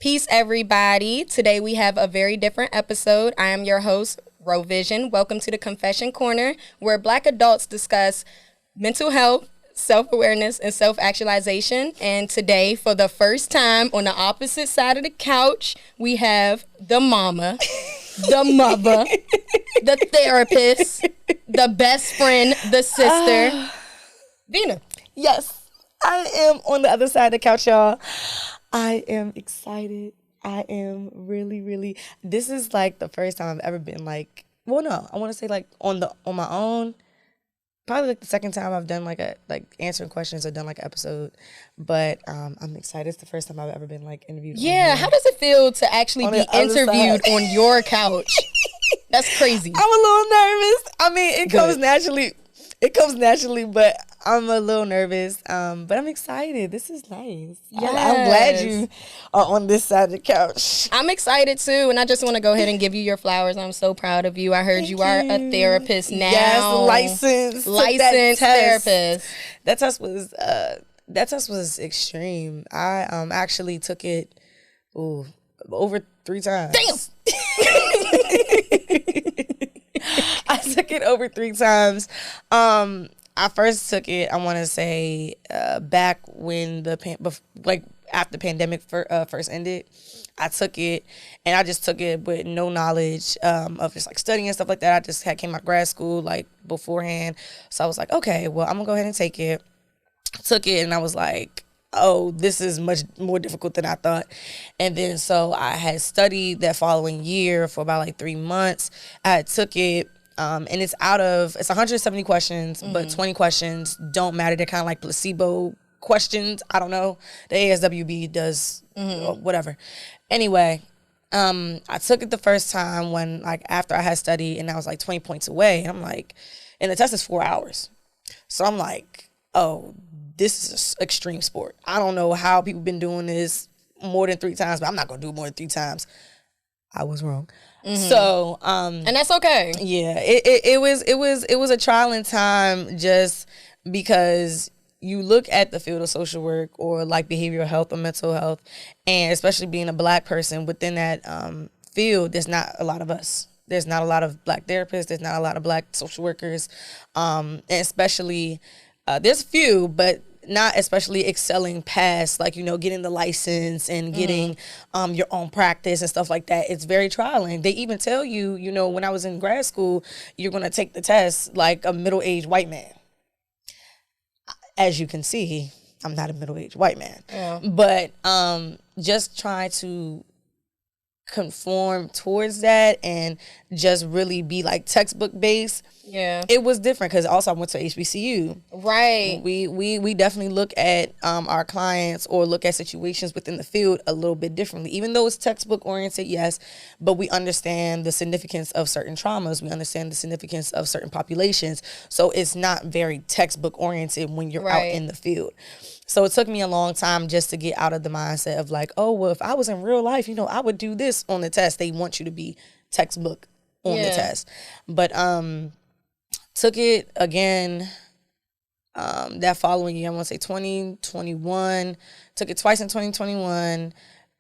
Peace, everybody. Today we have a very different episode. I am your host, Roe Vision. Welcome to the Confession Corner, where Black adults discuss mental health, self-awareness, and self-actualization. And today, for the first time on the opposite side of the couch, we have the mama, the mother, the therapist, the best friend, the sister, Vena. Yes, I am on the other side of the couch, y'all. I am excited. I am really, this is like the first time I've ever been like, well, no, I want to say like on my own. Probably like the second time I've done like answering questions or done like an episode. But I'm excited. It's the first time I've ever been like interviewed. Yeah, how does it feel to actually be interviewed on your couch? That's crazy. I'm a little nervous. I mean, it comes naturally. It comes naturally, but I'm a little nervous. But I'm excited. This is nice. Yes. I'm glad you are on this side of the couch. I'm excited too, and I just want to go ahead and give you your flowers. I'm so proud of you. I heard you are a therapist now. Yes, licensed therapist. That test was extreme. I actually took it over 3 times. Damn. I took it over 3 times. I first took it, I want to say, back when after the pandemic first ended. I took it, and I just took it with no knowledge of just like studying and stuff like that. I just came out of grad school like beforehand, so I was like, okay, well, I'm gonna go ahead and take it. Took it, and I was like, oh, this is much more difficult than I thought. And then so I had studied that following year for about like 3 months. I took it, and it's 170 questions, but 20 questions don't matter. They're kind of like placebo questions. I don't know. The ASWB does whatever. Anyway, I took it the first time when like after I had studied, and I was like 20 points away. And I'm like, and the test is 4 hours. So I'm like, oh, this is an extreme sport. I don't know how people been doing this more than 3 times, but I'm not gonna do it more than 3 times. I was wrong. So, and that's okay. Yeah, it was a trialing time just because you look at the field of social work or like behavioral health or mental health, and especially being a Black person within that field, there's not a lot of us. There's not a lot of Black therapists. There's not a lot of Black social workers, and especially. There's a few, but not especially excelling past, like, getting the license and getting your own practice and stuff like that. It's very trialing. They even tell you, when I was in grad school, you're going to take the test like a middle-aged white man. As you can see, I'm not a middle-aged white man. Yeah. But just try to conform towards that and just really be like textbook based. Yeah, it was different because also I went to HBCU. Right. We definitely look at our clients or look at situations within the field a little bit differently, even though it's textbook oriented. Yes, but we understand the significance of certain traumas. We understand the significance of certain populations. So it's not very textbook oriented when you're out in the field. So it took me a long time just to get out of the mindset of like, oh, well, if I was in real life, I would do this on the test. They want you to be textbook on the test. But took it again that following year, I want to say 2021. Took it twice in 2021.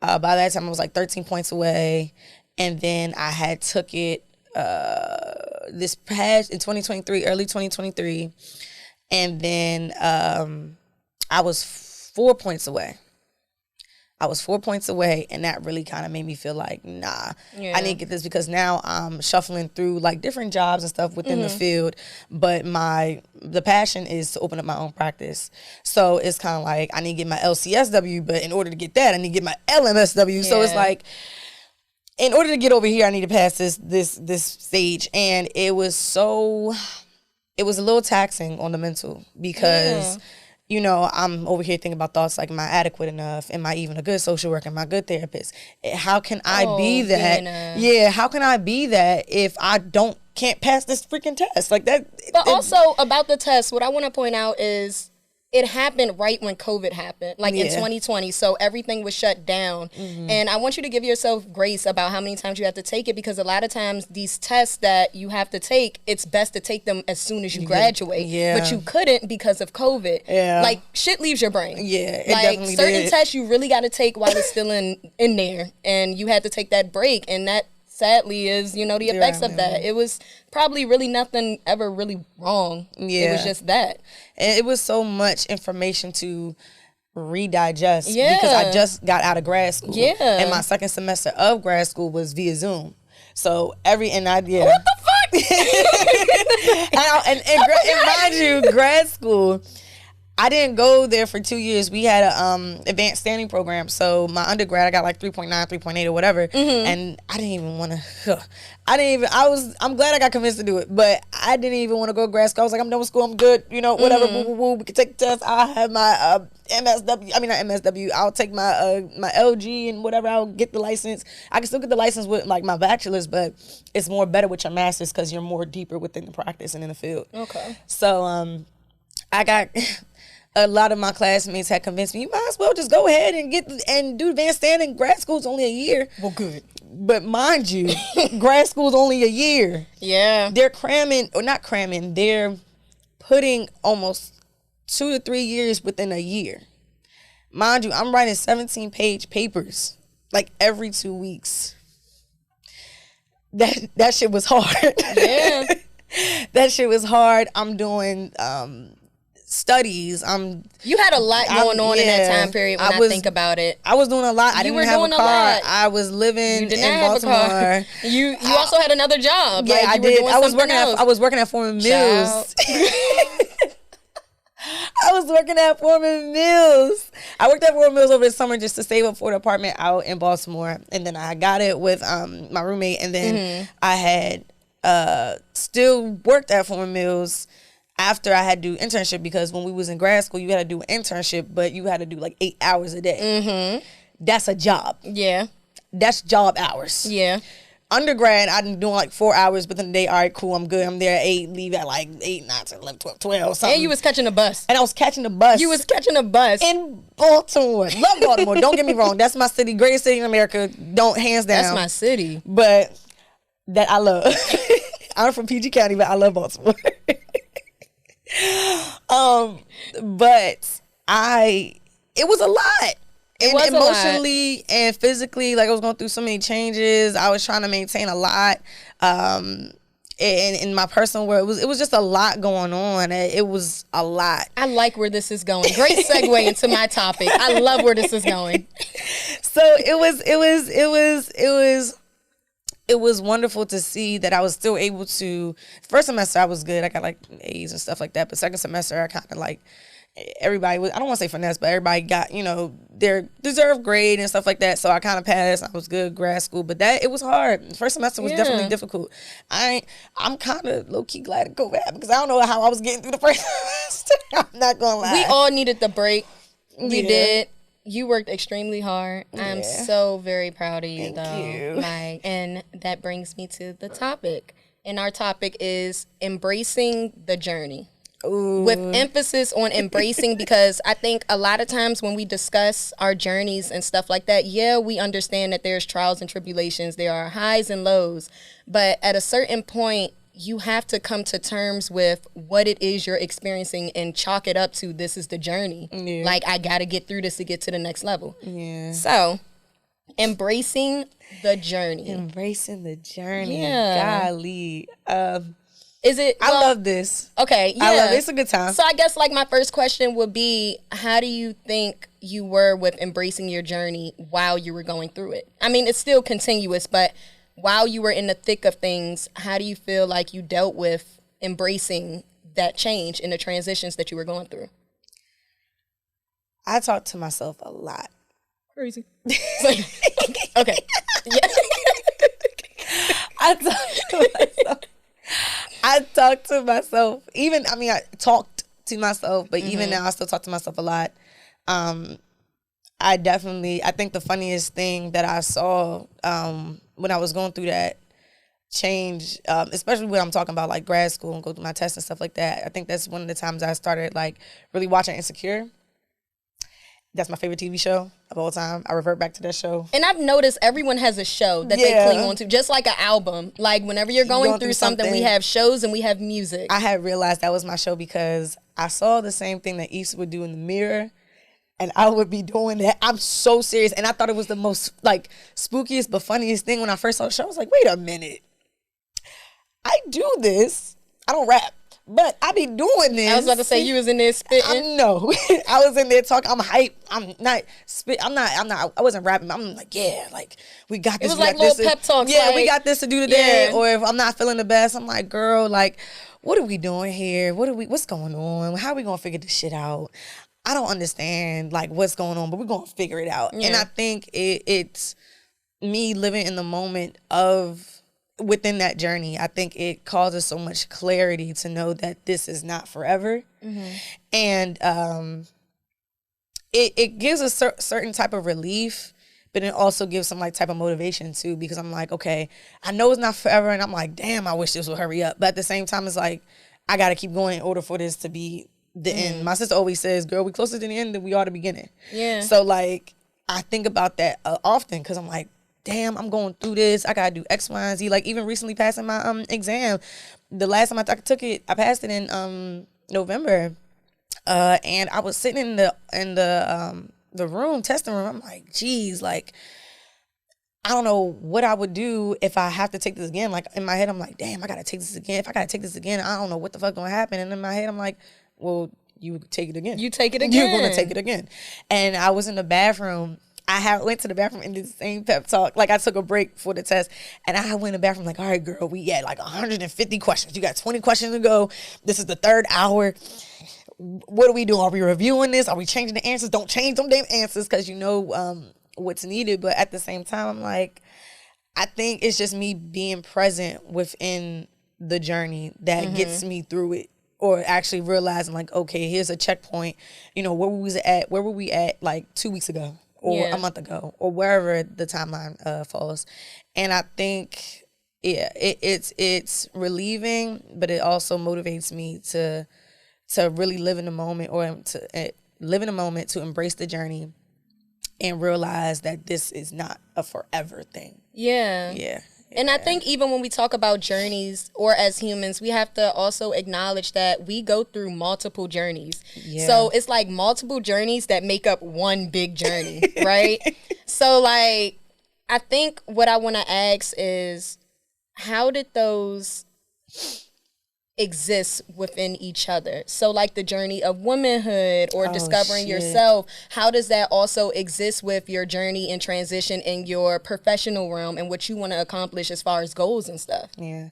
By that time, I was like 13 points away. And then I had took it this past in 2023, early 2023. And then I was 4 points away. And that really kind of made me feel like, nah, I need to get this because now I'm shuffling through like different jobs and stuff within the field. But the passion is to open up my own practice. So it's kind of like I need to get my LCSW, but in order to get that, I need to get my LMSW. Yeah. So it's like, in order to get over here, I need to pass this stage. And it was a little taxing on the mental because I'm over here thinking about thoughts like, am I adequate enough? Am I even a good social worker? Am I a good therapist? How can I be that? Vena. Yeah, how can I be that if I can't pass this freaking test? Like that. But also about the test, what I want to point out is it happened right when COVID happened, like in 2020. So everything was shut down. And I want you to give yourself grace about how many times you have to take it, because a lot of times these tests that you have to take, it's best to take them as soon as you graduate. But you couldn't because of COVID. Like, shit leaves your brain. It like definitely certain did. tests you really got to take while it's still in there, and you had to take that break, and that sadly is, you know, the effects of that. It was probably really nothing ever really wrong. It was just that. And it was so much information to redigest because I just got out of grad school. And my second semester of grad school was via Zoom. So what the fuck? and mind you, grad school, I didn't go there for 2 years. We had a advanced standing program. So my undergrad, I got like 3.9, 3.8 or whatever. And I didn't even want to, I'm glad I got convinced to do it, but I didn't even want to go to grad school. I was like, I'm done with school. I'm good. You know, whatever. Woo, woo, woo. We can take the test. I'll have my MSW. I mean, not MSW. I'll take my my LG and whatever. I'll get the license. I can still get the license with like my bachelor's, but it's more better with your master's because you're more deeper within the practice and in the field. Okay. So, I got a lot of my classmates had convinced me, you might as well just go ahead and do advanced standing. Grad school's only a year. Well, good. But mind you, grad school's only a year. Yeah. They're not cramming, they're putting almost 2 to 3 years within a year. Mind you, I'm writing 17-page papers like every 2 weeks. That shit was hard. Yeah. That shit was hard. I'm doing studies. You had a lot going on in that time period when I think about it. I was doing a lot. I didn't have a car. I was living in Baltimore. You also had another job. Yeah, I did. I was working at Foreman Mills. I was working at Foreman Mills. I worked at Foreman Mills over the summer just to save up for an apartment out in Baltimore. And then I got it with my roommate. And then I had still worked at Foreman Mills after I had to do internship, because when we was in grad school, you had to do an internship, but you had to do like 8 hours a day. That's a job. Yeah. That's job hours. Yeah. Undergrad, I'm doing like 4 hours within the day. All right, cool, I'm good. I'm there at 8, leave at like 8, 9, 10, 11, 12, 12, something. And you was catching a bus. And I was catching a bus. You was catching a bus. In Baltimore. Love Baltimore. Don't get me wrong. That's my city. Greatest city in America. Hands down. That's my city. But that I love. I'm from PG County, but I love Baltimore. But it was a lot. And emotionally and physically, like I was going through so many changes. I was trying to maintain a lot. In my personal world, it was just a lot going on. It was a lot. I like where this is going. Great segue into my topic. I love where this is going. So it was wonderful to see that I was still able to. First semester I was good. I got like A's and stuff like that. But second semester I kind of like, everybody was, I don't want to say finesse, but everybody got, you know, their deserved grade and stuff like that. So I kind of passed. I was good grad school, but it was hard. First semester was definitely difficult. I'm kind of low key glad to go back because I don't know how I was getting through the first semester. I'm not gonna lie. We all needed the break. You did. You worked extremely hard. Yeah. I'm so very proud of you, Thank you. And that brings me to the topic. And our topic is embracing the journey. Ooh. With emphasis on embracing, because I think a lot of times when we discuss our journeys and stuff like that, we understand that there's trials and tribulations, there are highs and lows, but at a certain point, you have to come to terms with what it is you're experiencing and chalk it up to, this is the journey. Yeah. Like, I got to get through this to get to the next level. Yeah. So, embracing the journey. Embracing the journey. Yeah. Golly. Is it? I love this. Okay, yeah. I love it. It's a good time. So I guess like my first question would be, how do you think you were with embracing your journey while you were going through it? I mean, it's still continuous, but while you were in the thick of things, how do you feel like you dealt with embracing that change and the transitions that you were going through? I talk to myself a lot. Crazy. Okay. Yeah. I talk to myself. I talked to myself, but even now I still talk to myself a lot. I think the funniest thing that I saw when I was going through that, change, especially when I'm talking about like grad school and go through my tests and stuff like that. I think that's one of the times I started like really watching Insecure. That's my favorite TV show of all time. I revert back to that show. And I've noticed everyone has a show that they cling on to, just like an album. Like whenever you're going through something, we have shows and we have music. I had realized that was my show because I saw the same thing that Issa would do in the mirror, and I would be doing that. I'm so serious, and I thought it was the most like spookiest but funniest thing when I first saw the show. I was like, wait a minute, I do this. I don't rap, but I be doing this. I was about to say you was in there spitting. No, I was in there talking. I'm hype. I'm not spit. I'm not. I wasn't rapping. I'm like, yeah, like we got this. It was like little pep talks. Yeah, like, we got this to do today. Yeah. Or if I'm not feeling the best, I'm like, girl, like, what are we doing here? What's going on? How are we gonna figure this shit out? I don't understand like what's going on, but we're gonna figure it out. Yeah. And I think it's me living in the moment of within that journey. I think it causes so much clarity to know that this is not forever. And it gives a certain type of relief, but it also gives some like type of motivation too, because I'm like, okay, I know it's not forever, and I'm like, damn, I wish this would hurry up. But at the same time, it's like I gotta keep going in order for this to be the end. My sister always says, girl, we closer to the end than we are the beginning. Yeah. So like I think about that often, because I'm like, damn, I'm going through this. I gotta do X, Y, and Z. Like even recently passing my exam. The last time I took it, I passed it in November. And I was sitting in the room, testing room. I'm like, geez, like I don't know what I would do if I have to take this again. Like in my head, I'm like, damn, I gotta take this again. If I gotta take this again, I don't know what the fuck gonna happen. And in my head, I'm like, well, you take it again. You take it again. You're gonna take it again. And I was in the bathroom. Went to the bathroom and did the same pep talk. Like I took a break for the test, and I went in the bathroom like, all right, girl, we had like 150 questions. You got 20 questions to go. This is the third hour. What are we doing? Are we reviewing this? Are we changing the answers? Don't change them damn answers, because you know what's needed. But at the same time, I'm like, I think it's just me being present within the journey that gets me through it. Or actually realizing like, okay, here's a checkpoint. You know, where were we at like 2 weeks ago? Or a month ago, or wherever the timeline falls. And I think, yeah, it's relieving, but it also motivates me to really live in the moment, or to live in the moment, to embrace the journey and realize that this is not a forever thing. Yeah. Yeah. And I think even when we talk about journeys, or as humans, we have to also acknowledge that we go through multiple journeys. Yeah. So it's like multiple journeys that make up one big journey, right? So like, I think what I want to ask is, how did those exist within each other? So like the journey of womanhood or discovering yourself, how does that also exist with your journey and transition in your professional realm and what you want to accomplish as far as goals and stuff? Yeah.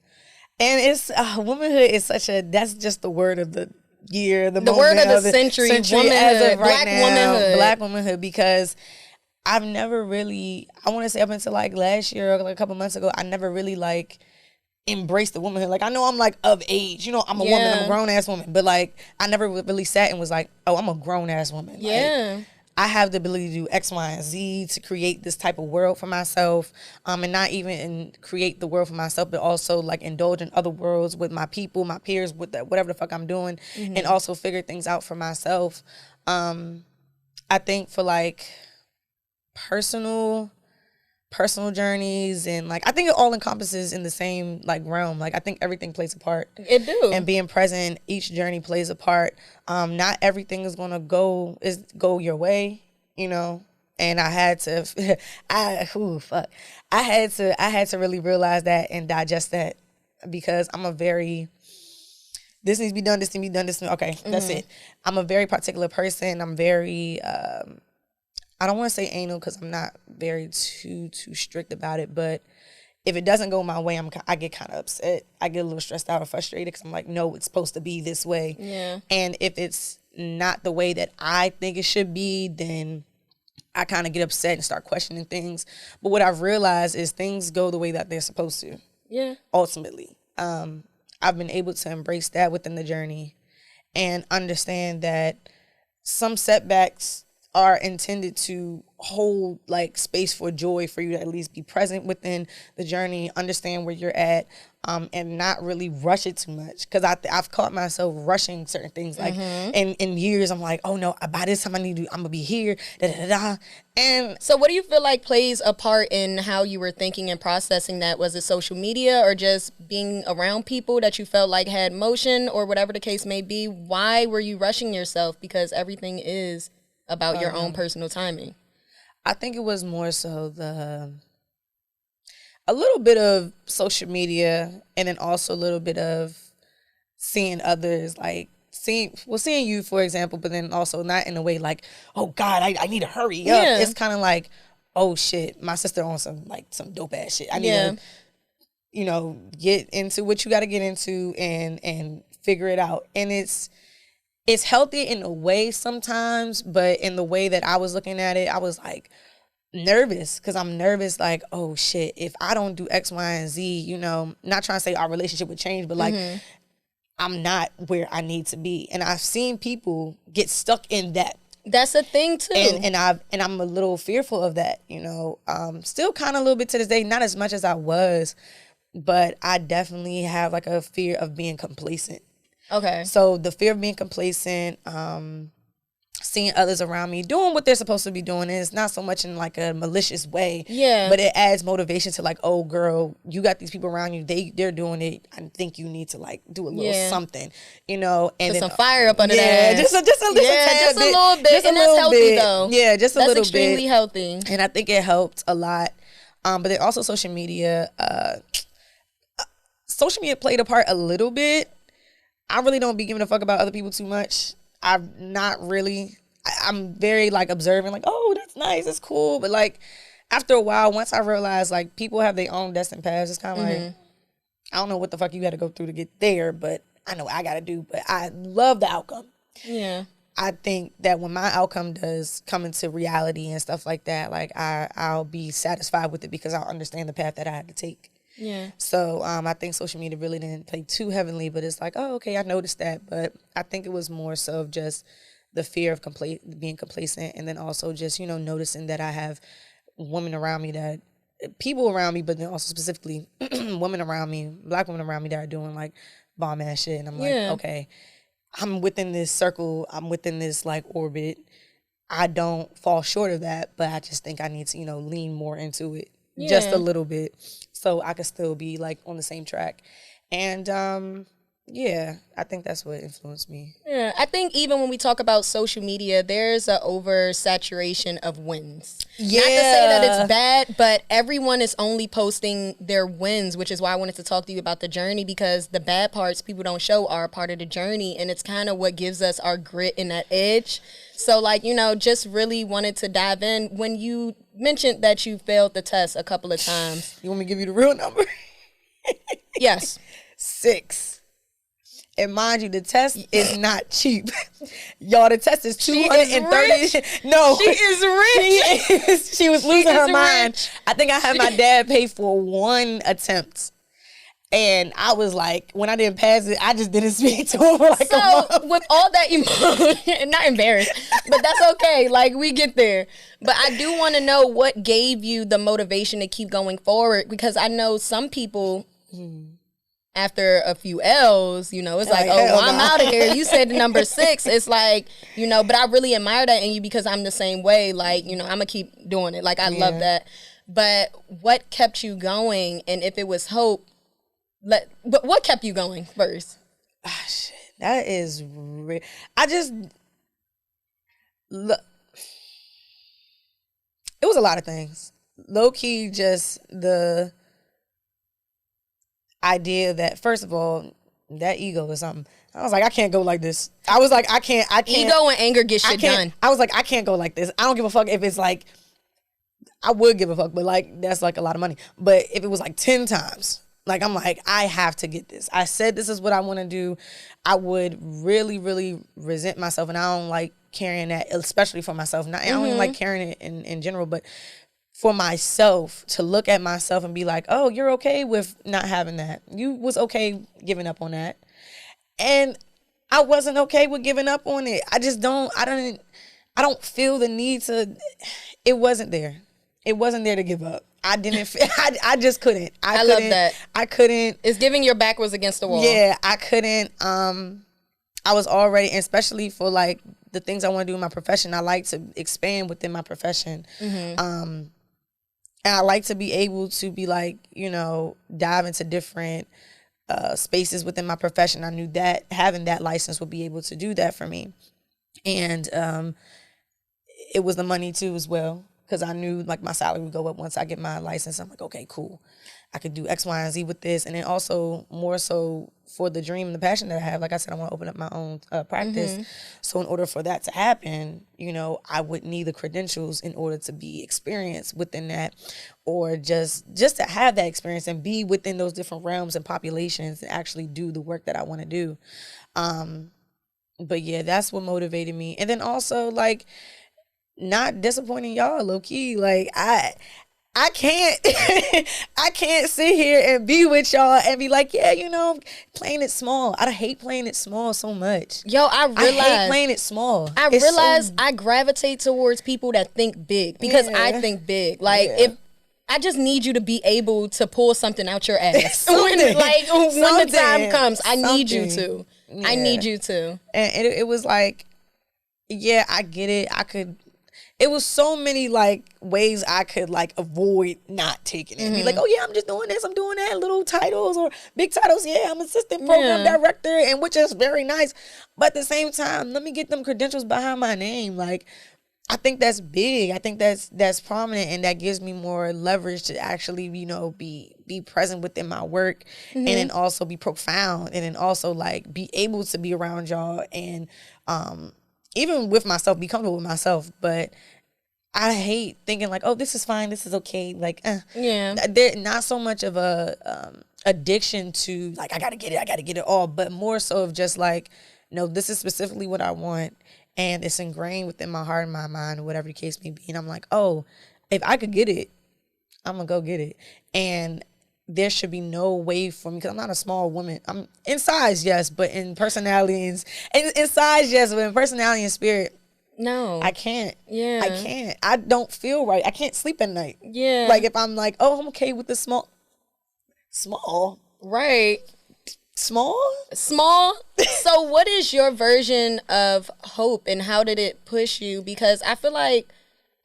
And it's womanhood is that's just the word of the year, the word of the century, womanhood, as of right black now, womanhood. Black womanhood, because I've never really, I want to say up until like last year or like a couple months ago, I never really like embrace the womanhood. Like I know I'm like of age, you know, I'm a woman, I'm a grown ass woman, but like I never really sat and was like, oh, I'm a grown ass woman. Yeah. Like, I have the ability to do X, Y, and Z, to create this type of world for myself, and not even create the world for myself, but also like indulge in other worlds with my people, my peers, with whatever the fuck I'm doing, and also figure things out for myself. I think for like personal journeys, and like I think it all encompasses in the same like realm. Like I think everything plays a part. It do. And being present, each journey plays a part. Not everything is gonna go your way, you know. And I had to I had to really realize that and digest that, because I'm a very, this needs to be done, this needs to be done, this okay, that's it. I'm a very particular person. I'm very I don't want to say anal, because I'm not very too strict about it, but if it doesn't go my way, I get kind of upset. I get a little stressed out or frustrated, because I'm like, no, it's supposed to be this way. Yeah. And if it's not the way that I think it should be, then I kind of get upset and start questioning things. But what I've realized is things go the way that they're supposed to. Yeah. Ultimately. I've been able to embrace that within the journey and understand that some setbacks are intended to hold like space for joy for you to at least be present within the journey, understand where you're at, and not really rush it too much. Because I've caught myself rushing certain things. Like in years, I'm like, oh no, by this time I'm gonna be here. Da, da, da, da. And so what do you feel like plays a part in how you were thinking and processing that? Was it social media or just being around people that you felt like had motion or whatever the case may be? Why were you rushing yourself? Because everything is about your own personal timing. I think it was more so a little bit of social media, and then also a little bit of seeing others, like seeing you, for example, but then also not in a way like, oh God, I need to hurry up. Yeah. It's kind of like, oh shit, my sister on some dope ass shit. I need to, get into what you got to get into and figure it out. And it's healthy in a way sometimes, but in the way that I was looking at it, I was like nervous, because I'm nervous like, oh shit, if I don't do X, Y, and Z, not trying to say our relationship would change, but like I'm not where I need to be. And I've seen people get stuck in that. That's a thing too. And I'm a little fearful of that, still kind of a little bit to this day, not as much as I was, but I definitely have like a fear of being complacent. Okay. So the fear of being complacent, seeing others around me doing what they're supposed to be doing, is not so much in like a malicious way. Yeah. But it adds motivation to like, oh girl, you got these people around you, they're doing it. I think you need to like do a little something, and put then some fire up under that ass. just a little bit. Just and that's healthy though. Yeah, just a little bit. That's extremely healthy. And I think it helped a lot. But then also social media played a part a little bit. I really don't be giving a fuck about other people too much. I'm very like observing, like, oh, that's nice, that's cool. But like after a while, once I realized like people have their own destined paths, it's kind of like, I don't know what the fuck you got to go through to get there, but I know what I got to do. But I love the outcome. Yeah. I think that when my outcome does come into reality and stuff like that, like I'll be satisfied with it because I'll understand the path that I had to take. Yeah. So I think social media really didn't play too heavily, but it's like, oh, okay, I noticed that. But I think it was more so of just the fear of being complacent, and then also just, noticing that I have people around me, but then also specifically women around me, Black women around me that are doing like bomb ass shit. And I'm like, okay, I'm within this circle, I'm within this like orbit. I don't fall short of that, but I just think I need to, lean more into it just a little bit, so I could still be like on the same track. And I think that's what influenced me. Yeah, I think even when we talk about social media, there's an oversaturation of wins. Yeah. Not to say that it's bad, but everyone is only posting their wins, which is why I wanted to talk to you about the journey, because the bad parts people don't show are a part of the journey, and it's kind of what gives us our grit and that edge. So like, just really wanted to dive in. When you mentioned that you failed the test a couple of times. You want me to give you the real number? Yes. 6. And mind you, the test is not cheap. Y'all, the test is $230. No. She is rich. She was losing her mind. Rich. I think I had my dad pay for one attempt. And I was like, when I didn't pass it, I just didn't speak to him for like a month. So with all that emotion, not embarrassed, but that's okay. Like, we get there. But I do want to know what gave you the motivation to keep going forward, because I know some people, after a few L's, it's like, oh, well, I'm out of here. You said the number 6. It's like, but I really admire that in you, because I'm the same way. Like, I'm going to keep doing it. Like, I love that. But what kept you going? And if it was hope, but what kept you going first? Shit, that is real. I just look. It was a lot of things. Low key, just the idea that, first of all, that ego is something. I was like, I can't go like this. I was like, I can't. Ego and anger get shit done. I was like, I can't go like this. I don't give a fuck if it's like, I would give a fuck, but like, that's like a lot of money. But if it was like 10 times. Like, I'm like, I have to get this. I said this is what I want to do. I would really, really resent myself. And I don't like carrying that, especially for myself. I don't even like carrying it in general. But for myself, to look at myself and be like, oh, you're okay with not having that. You was okay giving up on that. And I wasn't okay with giving up on it. I I don't feel the need to. It wasn't there. It wasn't there to give up. I didn't. I just couldn't. I love that. I couldn't. It's giving your back was against the wall. Yeah, I couldn't. I was already, especially for like the things I want to do in my profession. I like to expand within my profession. And I like to be able to be like, you know, dive into different spaces within my profession. I knew that having that license would be able to do that for me. And it was the money too as well, because I knew like my salary would go up once I get my license. I'm like, okay, cool. I could do X, Y, and Z with this. And then also more so for the dream and the passion that I have. Like I said, I want to open up my own practice. So in order for that to happen, you know, I would need the credentials in order to be experienced within that, or just to have that experience and be within those different realms and populations and actually do the work that I want to do. But yeah, that's what motivated me. And then also like not disappointing y'all, low key. Like I can't I can't sit here and be with y'all and be like, yeah, you know, playing it small. I hate playing it small so much. Yo, I hate playing it small. I realize I gravitate towards people that think big because I think big. Like if I just need you to be able to pull something out your ass. when the time comes, I need you to. Yeah. I need you to. And it was like, yeah, I get it. It was so many like ways I could like avoid not taking it. Be like, oh yeah, I'm just doing this, I'm doing that, little titles or big titles. Yeah, I'm assistant program director, and which is very nice. But at the same time, let me get them credentials behind my name. Like, I think that's big. I think that's prominent, and that gives me more leverage to actually, you know, be present within my work, and then also be profound, and then also like be able to be around y'all, and even with myself, be comfortable with myself. But I hate thinking like, oh, this is fine, this is okay. Like, they're not so much of a addiction to like, I gotta get it all, but more so of just like, no, this is specifically what I want, and it's ingrained within my heart and my mind, or whatever the case may be. And I'm like, oh, if I could get it, I'm gonna go get it. And there should be no way for me, because I'm not a small woman. I'm in size, yes, but in personality and in size, yes, but in personality and spirit, no, I can't. Yeah, I can't. I don't feel right. I can't sleep at night. Yeah, like if I'm like, oh, I'm okay with the small, right? Small. So what is your version of hope, and how did it push you? Because I feel like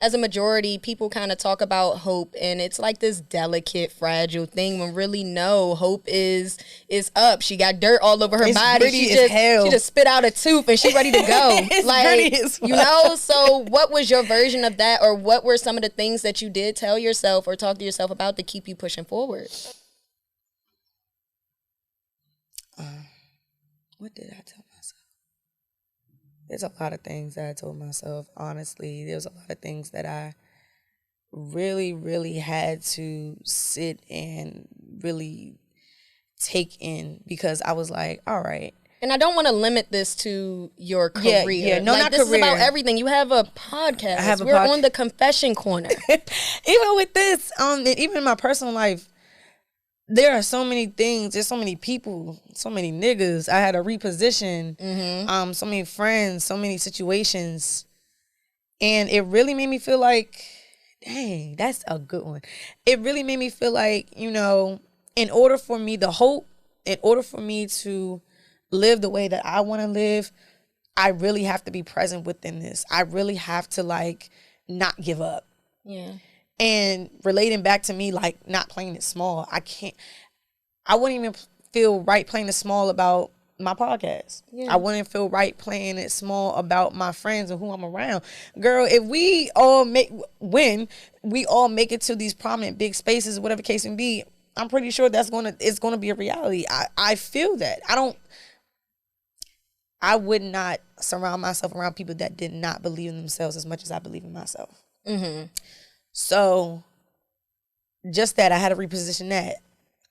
as a majority, people kind of talk about hope, and it's like this delicate, fragile thing, when really no, hope is up. She got dirt all over her body. She just spit out a tooth and she ready to go. Like, you know, so what was your version of that, or what were some of the things that you did tell yourself or talk to yourself about to keep you pushing forward? What did I tell myself? There's a lot of things that I told myself, honestly. There's a lot of things that I really, really had to sit and really take in, because I was like, all right. And I don't want to limit this to your career. Yeah, no, like, not this career. This is about everything. You have a podcast. We're on the Confession Corner. Even with this, even in my personal life, there are so many things. There's so many people, so many niggas. I had to reposition. So many friends, so many situations, and it really made me feel like, dang, that's a good one. It really made me feel like, you know, in order for me to live the way that I want to live, I really have to be present within this. I really have to like not give up. Yeah. And relating back to me, like not playing it small, I wouldn't even feel right playing it small about my podcast. Yeah. I wouldn't feel right playing it small about my friends and who I'm around. Girl, if we all make it to these prominent big spaces, whatever the case may be, I'm pretty sure it's gonna be a reality. I feel that. I would not surround myself around people that did not believe in themselves as much as I believe in myself. So just that, I had to reposition that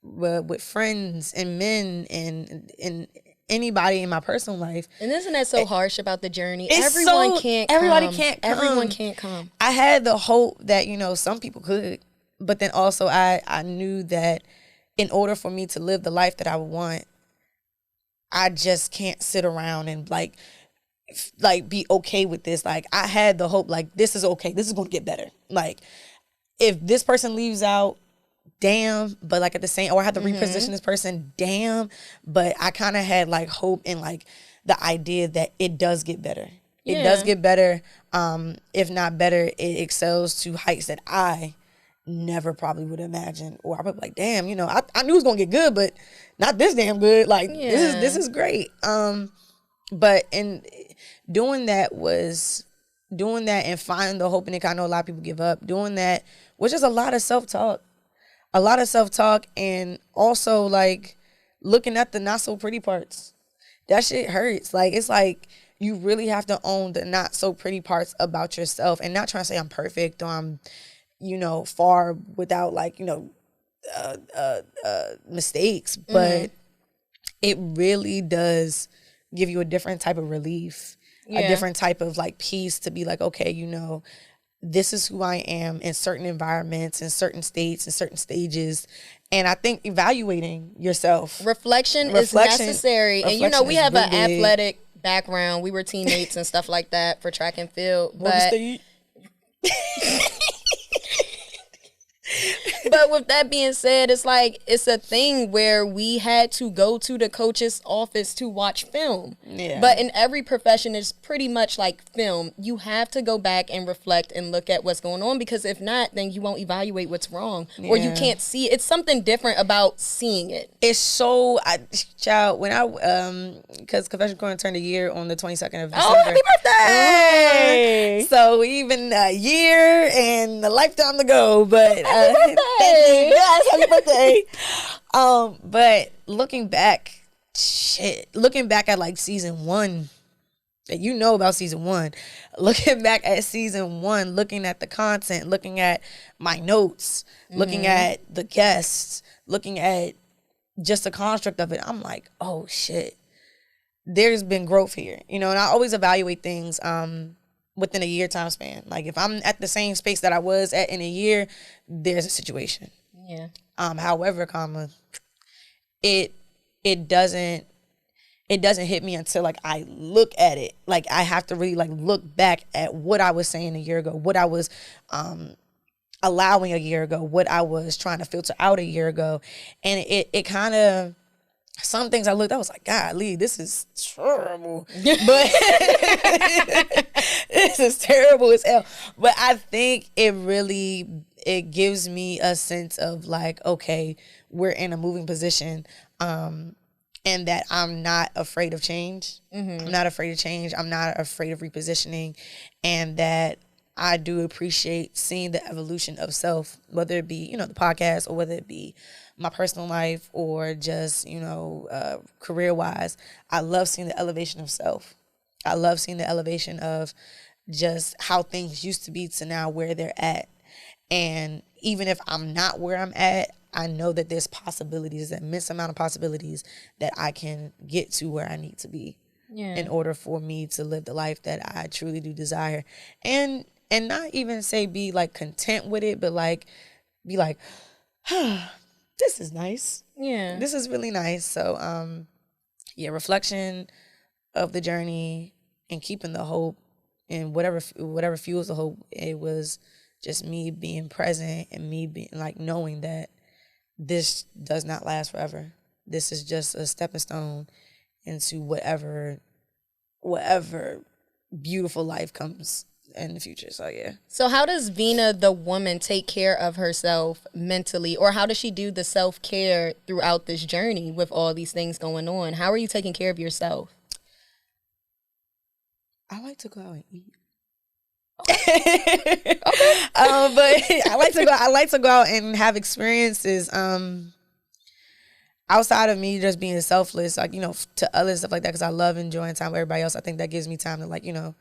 with friends and men and anybody in my personal life. And isn't that so harsh about the journey? Everybody can't come. I had the hope that, you know, some people could, but then also I knew that in order for me to live the life that I would want, I just can't sit around and like like be okay with this. Like I had the hope, like this is okay. This is going to get better. Like if this person leaves out, damn. But like at the same, or I have to reposition this person, damn. But I kind of had like hope in like the idea that it does get better. It does get better. If not better, it excels to heights that I never probably would imagine. Or I would be like, damn, you know, I knew it was gonna get good, but not this damn good. Like this is great. But in doing that and finding the hope in it, I know a lot of people give up. Doing that was just a lot of self-talk. And also like looking at the not so pretty parts. That shit hurts. Like it's like you really have to own the not so pretty parts about yourself, and not trying to say I'm perfect or I'm, you know, far without like, you know, mistakes, but it really does give you a different type of relief, a different type of like peace to be like, okay, you know, this is who I am in certain environments, in certain states, in certain stages. And I think evaluating yourself. Reflection is necessary. And you know, we have an really athletic background. We were teammates and stuff like that for track and field. But with that being said, it's like it's a thing where we had to go to the coach's office to watch film. Yeah. But in every profession, it's pretty much like film. You have to go back and reflect and look at what's going on, because if not, then you won't evaluate what's wrong, or you can't see it. It's something different about seeing it. It's so, child, when because Confession Corner turned a year on the 22nd of December. Oh, happy birthday! So even a year and a lifetime to go, but happy birthday! Yes, happy birthday. But looking back at like season 1, you know about season 1. Looking back at season 1, looking at the content, looking at my notes, looking at the guests, looking at just the construct of it, I'm like, oh shit, there's been growth here, you know. And I always evaluate things within a year time span. Like if I'm at the same space that I was at in a year, there's a situation. Yeah. However, it doesn't hit me until like I look at it. Like I have to really like look back at what I was saying a year ago, what I was allowing a year ago, what I was trying to filter out a year ago. And it kind of, some things I was like, golly, this is terrible. But this is terrible as hell. But I think it gives me a sense of like, okay, we're in a moving position, and that I'm not afraid of change. I'm not afraid of change. I'm not afraid of repositioning, and that I do appreciate seeing the evolution of self, whether it be, you know, the podcast, or whether it be my personal life, or just, you know, career-wise. I love seeing the elevation of self. I love seeing the elevation of just how things used to be to now where they're at. And even if I'm not where I'm at, I know that there's possibilities, an immense amount of possibilities, that I can get to where I need to be in order for me to live the life that I truly do desire. And not even say be like content with it, but like be like, this is nice. Yeah. This is really nice. So reflection of the journey and keeping the hope, and whatever fuels the hope. It was just me being present, and me being like knowing that this does not last forever. This is just a stepping stone into whatever beautiful life comes in the future. So yeah. So how does Vena, the woman, take care of herself mentally, or how does she do the self-care throughout this journey with all these things going on? How are you taking care of yourself? I like to go out and eat. Okay. But I like to go out and have experiences outside of me just being selfless, like, you know, to others, stuff like that, because I love enjoying time with everybody else. I think that gives me time to, like, you know,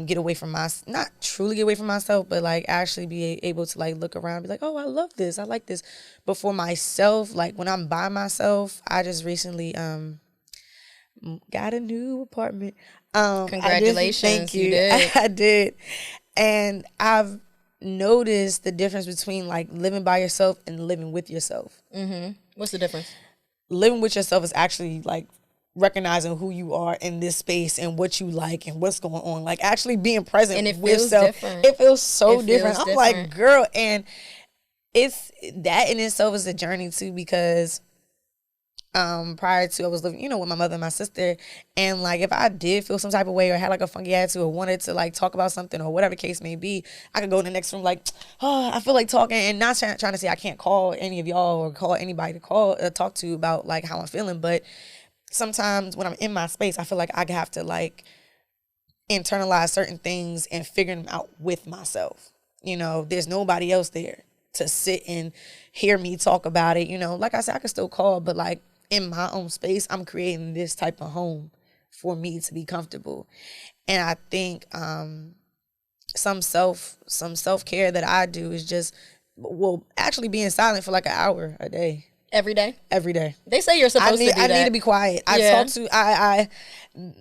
get away from not truly get away from myself, but like actually be able to like look around and be like, oh, I love this, I like this. But for myself, like when I'm by myself, I just recently got a new apartment. Congratulations. Thank you. You did. I did. And I've noticed the difference between like living by yourself and living with yourself. What's the difference? Living with yourself is actually like recognizing who you are in this space and what you like and what's going on. Like actually being present And it with feels self. different. It feels so different. feels I'm like, girl, and it's that in itself is a journey too, because prior to I was living, with my mother and my sister, and like if I did feel some type of way or had like a funky attitude or wanted to like talk about something or whatever the case may be, I could go in the next room like, oh, I feel like talking, and not trying to say I can't call any of y'all or call anybody to talk to about like how I'm feeling, but sometimes when I'm in my space, I feel like I have to like internalize certain things and figure them out with myself. There's nobody else there to sit and hear me talk about it. Like I said, I can still call, but like in my own space, I'm creating this type of home for me to be comfortable. And I think some self-care that I do is just, actually being silent for like an hour a day. Every day? Every day. They say you're supposed to do that. I need to be quiet.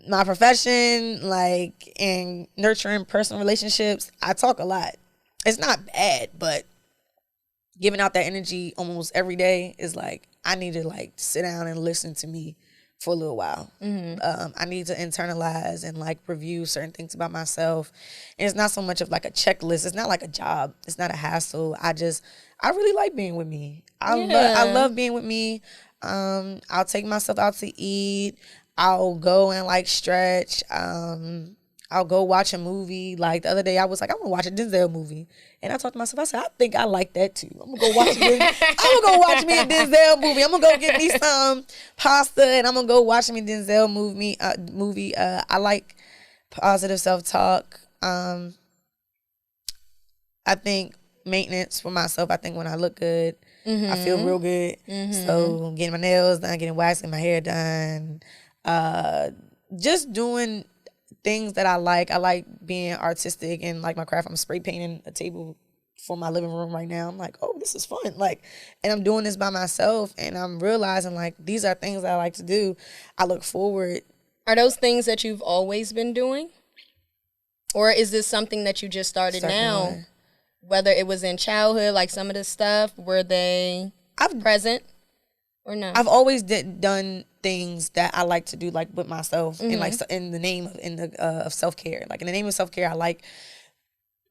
My profession, like in nurturing personal relationships, I talk a lot. It's not bad, but giving out that energy almost every day is like, I need to like sit down and listen to me for a little while. I need to internalize and like review certain things about myself. And it's not so much of like a checklist. It's not like a job. It's not a hassle. I really like being with me. I love being with me. I'll take myself out to eat. I'll go and like stretch. I'll go watch a movie. Like the other day I was like, I'm gonna watch a Denzel movie. And I talked to myself, I said, I think I like that too. I'm gonna go watch me a Denzel movie. I'm gonna go get me some pasta and I'm gonna go watch me a Denzel movie. I like positive self-talk. I think maintenance for myself. I think when I look good, I feel real good. So getting my nails done, getting waxed, getting my hair done, just doing things that I like. I like being artistic and like my craft. I'm spray painting a table for my living room right now. I'm like, oh, this is fun. Like, and I'm doing this by myself, and I'm realizing like these are things that I like to do. I look forward. Are those things that you've always been doing? Or is this something that you just started now? Doing. Whether it was in childhood, like some of the stuff, were they present or no? I've always done things that I like to do, like with myself, and like in the name of self-care. Like in the name of self-care, I like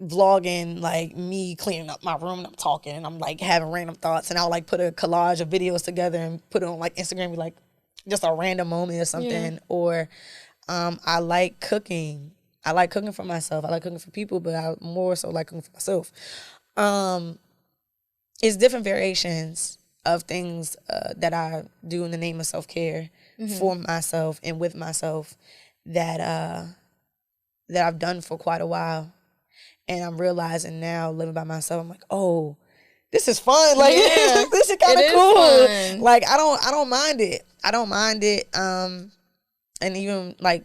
vlogging, like me cleaning up my room and I'm talking and I'm like having random thoughts, and I'll like put a collage of videos together and put it on like Instagram, like just a random moment or something. Or I like cooking. I like cooking for myself. I like cooking for people, but I more so like cooking for myself. It's different variations of things that I do in the name of self-care for myself and with myself that I've done for quite a while. And I'm realizing now, living by myself, I'm like, oh, this is fun. Like, this is kind of cool. Fun. Like, I don't mind it. I don't mind it. And even like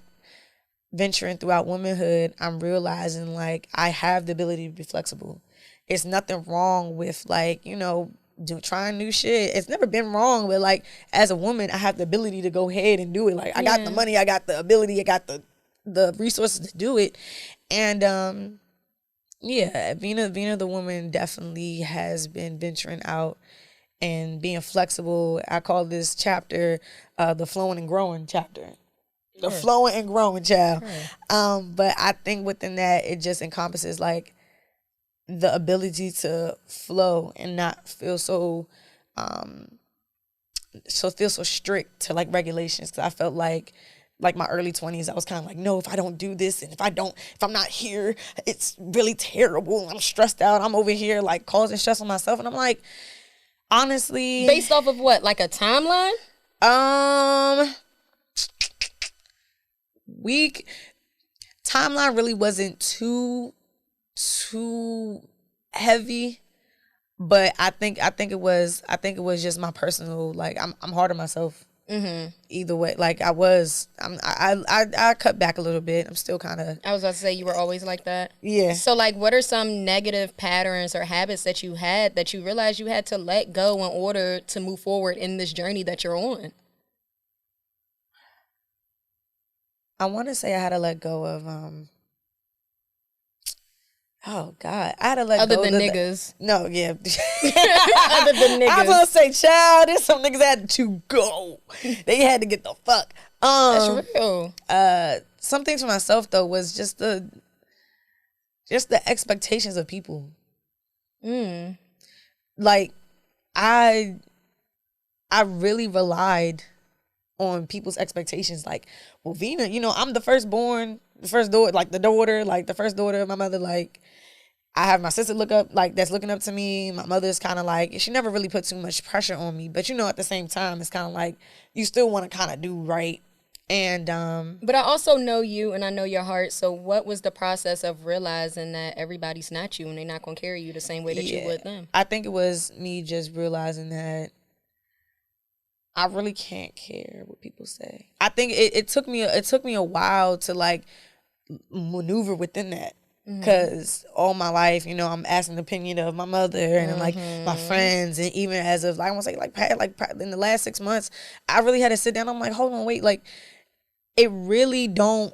venturing throughout womanhood, I'm realizing like I have the ability to be flexible. It's nothing wrong with like, trying new shit. It's never been wrong, but like as a woman, I have the ability to go ahead and do it. Like I got the money, I got the ability, I got the resources to do it. And Vena the woman definitely has been venturing out and being flexible. I call this chapter the flowing and growing chapter. The flowing and growing child. But I think within that, it just encompasses like the ability to flow and not feel so strict to like regulations. Because I felt like my early 20s, I was kind of like, no, if I don't do this and if I'm not here, it's really terrible. I'm stressed out. I'm over here like causing stress on myself. And I'm like, honestly. Based off of what? Like a timeline? Timeline really wasn't too heavy, but I think it was just my personal, like I'm hard on myself. Either way, like I cut back a little bit. I'm still kind of. I was about to say, you were always like that. Yeah. So like, what are some negative patterns or habits that you had that you realized you had to let go in order to move forward in this journey that you're on? I want to say I had to let go of oh God, I had to let go. Other than niggas. No, yeah. Other than niggas. I was gonna say, child, there's some niggas that had to go. They had to get the fuck That's real. Some things for myself though was just the expectations of people. Like I really relied on people's expectations. Like, well, Vena, I'm the firstborn, the first daughter, like the daughter, like the first daughter of my mother. Like, I have my sister that's looking up to me. My mother's kind of like, she never really put too much pressure on me. But at the same time, it's kind of like you still want to kind of do right. And but I also know you and I know your heart. So what was the process of realizing that everybody's not you and they're not gonna carry you the same way that you would them? I think it was me just realizing that I really can't care what people say. I think it took me a while to like maneuver within that. Because all my life, I'm asking the opinion of my mother and like my friends, and even as of like, I want to say like in the last 6 months, I really had to sit down. I'm like, hold on, wait, like it really don't.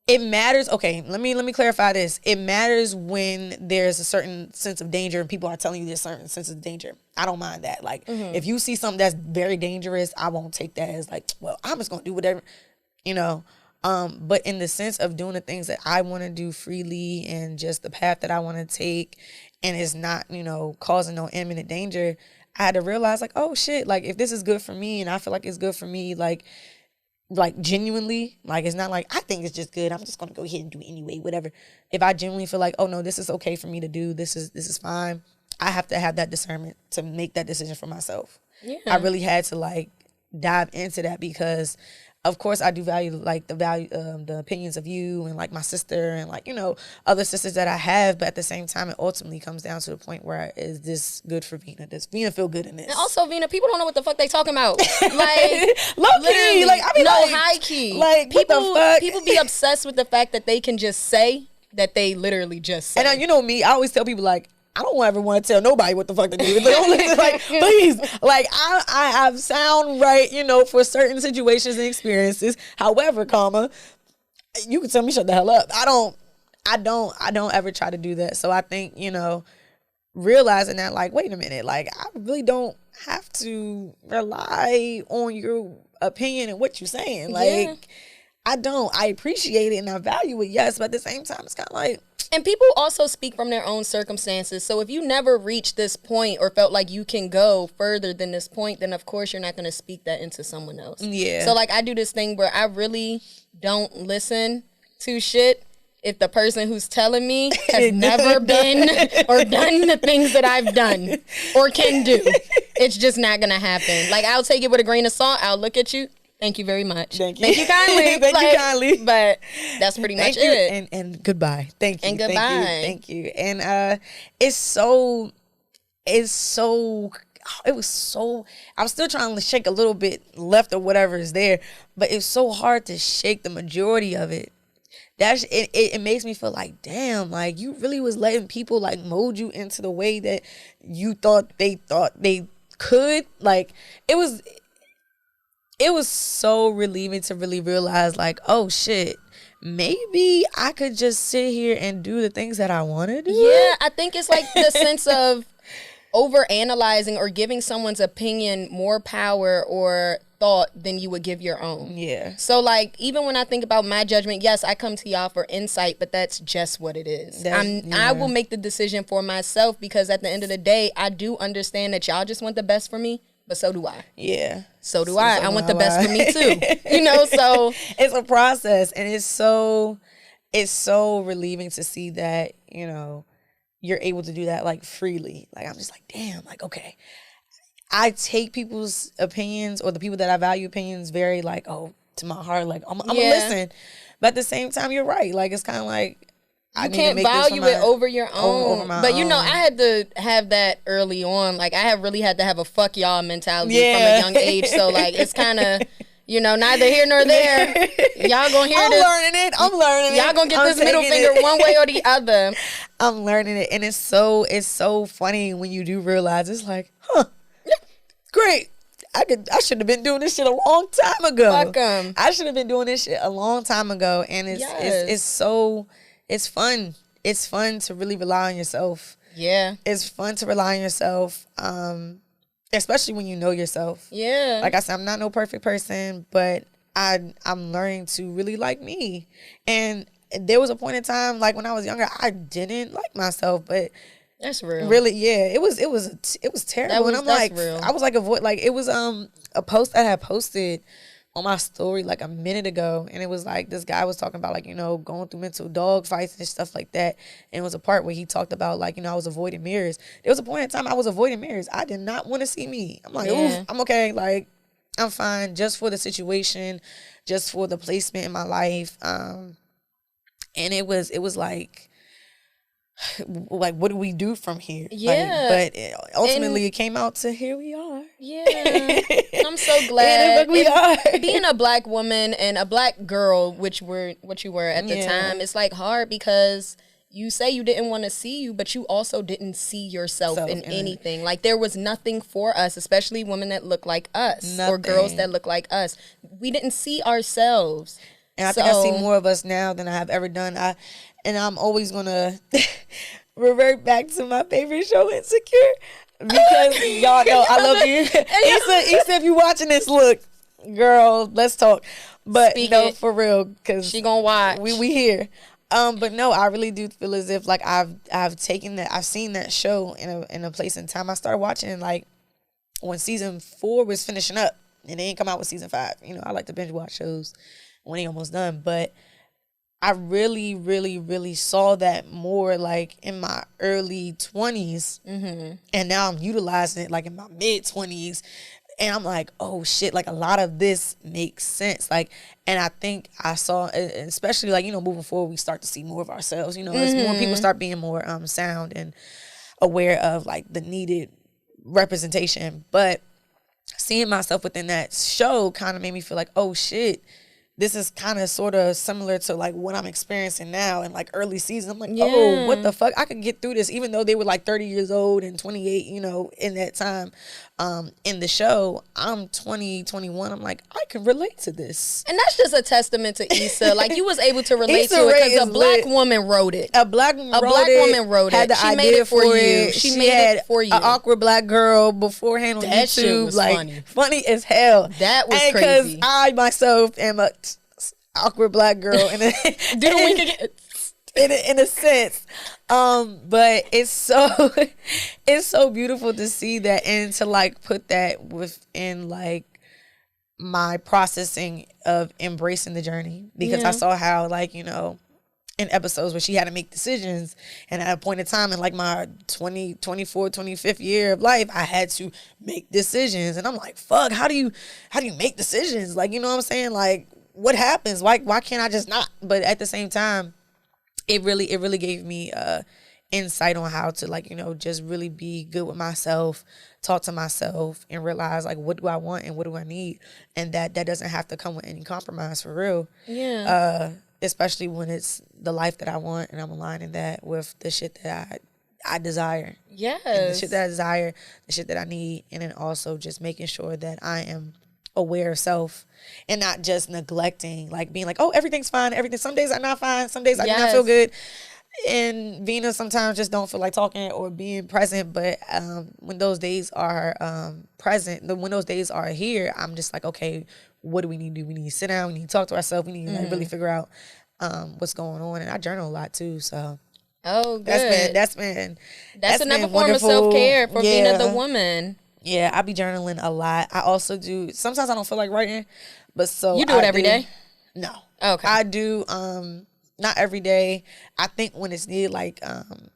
It matters. Okay, let me clarify this. It matters when there's a certain sense of danger and people are telling you there's a certain sense of danger. I don't mind that. Like if you see something that's very dangerous, I won't take that as like, well, I'm just gonna do whatever, But in the sense of doing the things that I want to do freely and just the path that I want to take, and it's not, causing no imminent danger, I had to realize like, oh shit, like if this is good for me and I feel like it's good for me, like genuinely, like it's not like I think it's just good, I'm just going to go ahead and do it anyway, whatever. If I genuinely feel like, oh no, this is okay for me to do, this is fine, I have to have that discernment to make that decision for myself. Yeah. I really had to like dive into that because of course I do value the opinions of you and like my sister and like, other sisters that I have. But at the same time, it ultimately comes down to the point where is this good for Vena? Does Vena feel good in this? And also, Vena, people don't know what the fuck they talking about. Like, low key, like, I mean, no, like, high key. Like, people, what the fuck? People be obsessed with the fact that they can just say that they literally just say. And me, I always tell people like, I don't ever want to tell nobody what the fuck to do. Like, please, like I have sound right, for certain situations and experiences. However, you can tell me shut the hell up. I don't ever try to do that. So I think, realizing that like, wait a minute, like I really don't have to rely on your opinion and what you're saying. Like, I don't. I appreciate it and I value it, yes, but at the same time, it's kind of like. And people also speak from their own circumstances. So if you never reached this point or felt like you can go further than this point, then of course you're not going to speak that into someone else. Yeah. So like I do this thing where I really don't listen to shit if the person who's telling me has never been or done the things that I've done or can do. It's just not going to happen. Like I'll take it with a grain of salt. I'll look at you. Thank you very much. Thank you. Thank you kindly. Thank you kindly. But that's pretty much it. And goodbye. Thank you. And goodbye. Thank you. And it was so, I'm still trying to shake a little bit left or whatever is there, but it's so hard to shake the majority of it. It makes me feel like, damn, like you really was letting people like mold you into the way that you thought they could. Like it was so relieving to really realize like, oh shit, maybe I could just sit here and do the things that I want to do. Yeah, I think it's like the sense of over-analyzing or giving someone's opinion more power or thought than you would give your own. Yeah. So like, even when I think about my judgment, yes, I come to y'all for insight, but that's just what it is. I will make the decision for myself because at the end of the day, I do understand that y'all just want the best for me. But so do I. Yeah. So do I. I want the best for me too. So it's a process, and it's so relieving to see that, you're able to do that like freely. Like I'm just like, damn, like okay. I take people's opinions or the people that I value opinions very like, to my heart, like I'm gonna listen. But at the same time, you're right. Like it's kind of like you can't value it over your own. Over but I had to have that early on. Like I have really had to have a fuck y'all mentality from a young age. So like it's kind of, neither here nor there. Y'all gonna hear this. I'm learning it. Y'all gonna get this middle finger one way or the other. I'm learning it, and it's so funny when you do realize it's like, great. I should have been doing this shit a long time ago. Fuck 'em. I should have been doing this shit a long time ago, and it's fun. It's fun to really rely on yourself. Yeah. It's fun to rely on yourself, especially when you know yourself. Yeah. Like I said, I'm not no perfect person, but I'm learning to really like me. And there was a point in time, like when I was younger, I didn't like myself, but that's real. Really, yeah, it was terrible. And I'm like, real. I was like, it was a post I had posted on my story like a minute ago, and it was like this guy was talking about like, you know, going through mental dog fights and stuff like that. And it was a part where he talked about like, you know, I was avoiding mirrors. There was a point in time I was avoiding mirrors. I did not want to see me. I'm like, oof, I'm okay, like I'm fine, just for the situation, just for the placement in my life. And it was like what do we do from here? Yeah. But ultimately it came out to here we are. Yeah. I'm so glad. We are. Being a black woman and a black girl, what you were at the time, it's like hard because you say you didn't want to see you, but you also didn't see yourself in anything. Like there was nothing for us, especially women that look like us or girls that look like us. We didn't see ourselves. And I think I see more of us now than I have ever done. And I'm always going to revert back to my favorite show, Insecure. Because y'all know I love you. Issa, if you watching this, look, girl, let's talk. But no, for real. Because she going to watch. We here. But no, I really do feel as if like I've taken that, I've seen that show in a place in time. I started watching like when season 4 was finishing up and they ain't come out with season 5. You know, I like to binge watch shows when they almost done, but I really, really, really saw that more like in my early 20s. And now I'm utilizing it like in my mid 20s. And I'm like, oh shit, like a lot of this makes sense. Like, and I think I saw, especially like, you know, moving forward, we start to see more of ourselves, you know, as more people start being more sound and aware of like the needed representation. But seeing myself within that show kind of made me feel like, oh shit, this is kind of sort of similar to like what I'm experiencing now in like early season. I'm like, oh, what the fuck? I could get through this, even though they were like 30 years old and 28, you know, in that time. In the show, I'm 20, 21. I'm like, I can relate to this. And that's just a testament to Issa. Like you was able to relate to it because a black woman wrote it. A black woman wrote it. Had the she idea made it for you. It. She made it for you. An awkward black girl beforehand on that YouTube. Shit was like funny as hell. That was crazy. Because I myself am a awkward black girl in a sense. But it's so beautiful to see that and to like put that within like my processing of embracing the journey, because I saw how like, you know, in episodes where she had to make decisions, and at a point in time in like my 25th year of life, I had to make decisions, and I'm like, fuck, how do you make decisions? Like, you know what I'm saying? Like, what happens? Why can't I just not? But at the same time, it really gave me insight on how to, like, you know, just really be good with myself, talk to myself, and realize like, what do I want and what do I need, and that doesn't have to come with any compromise, for real. Yeah. Especially when it's the life that I want and I'm aligning that with the shit that I desire. Yes. And the shit that I desire, the shit that I need, and then also just making sure that I am aware of self and not just neglecting, like being like, oh, everything's fine, some days I'm not fine, some days I do not feel good. And Vena sometimes just don't feel like talking or being present, but when those days are present, when those days are here, I'm just like, okay, what do we need to do? We need to sit down, we need to talk to ourselves, we need to like really figure out what's going on. And I journal a lot too, so good. That's another form of self-care for being the woman. Yeah, I be journaling a lot. I also do, sometimes I don't feel like writing, but so you do it every day? No. Okay. I do not every day. I think when it's needed, like